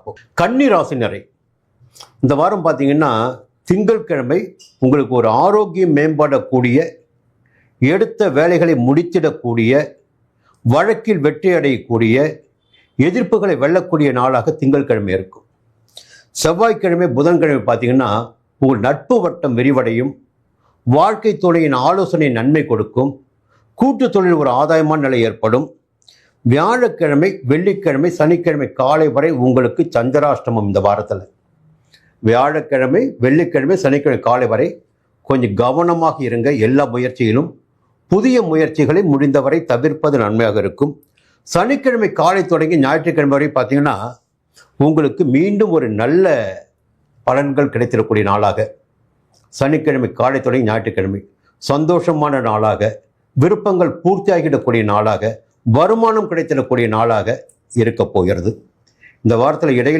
பார்ப்போம். கன்னி ராசினரை இந்த வாரம் பார்த்தீங்கன்னா திங்கட்கிழமை உங்களுக்கு ஒரு ஆரோக்கியம் மேம்படக்கூடிய, எடுத்த வேலைகளை முடித்திடக்கூடிய, வழக்கில் வெற்றி அடையக்கூடிய, எதிர்ப்புகளை வெல்லக்கூடிய நாளாக திங்கட்கிழமை இருக்கும். செவ்வாய்க்கிழமை புதன்கிழமை பார்த்தீங்கன்னா உங்கள் நட்பு வட்டம் விரிவடையும், வாழ்க்கை துணையின் ஆலோசனை நன்மை கொடுக்கும், கூட்டு தொழில் ஒரு ஆதாயமான நிலை ஏற்படும். வியாழக்கிழமை வெள்ளிக்கிழமை சனிக்கிழமை காலை வரை உங்களுக்கு சந்திராஷ்டமம். இந்த வாரத்தில் வியாழக்கிழமை வெள்ளிக்கிழமை சனிக்கிழமை காலை வரை கொஞ்சம் கவனமாக இருங்க. எல்லா முயற்சியிலும் புதிய முயற்சிகளை முடிந்தவரை தவிர்ப்பது நன்மையாக இருக்கும். சனிக்கிழமை காலை தொடங்கி ஞாயிற்றுக்கிழமை வரை பார்த்தீங்கன்னா உங்களுக்கு மீண்டும் ஒரு நல்ல பலன்கள் கிடைத்திடக்கூடிய நாளாக, சனிக்கிழமை காலை தொடங்கி ஞாயிற்றுக்கிழமை சந்தோஷமான நாளாக, விருப்பங்கள் பூர்த்தியாகிடக்கூடிய நாளாக, வருமானம் கிடைத்திடக்கூடிய நாளாக இருக்க போகிறது. இந்த வாரத்தில் இடையில்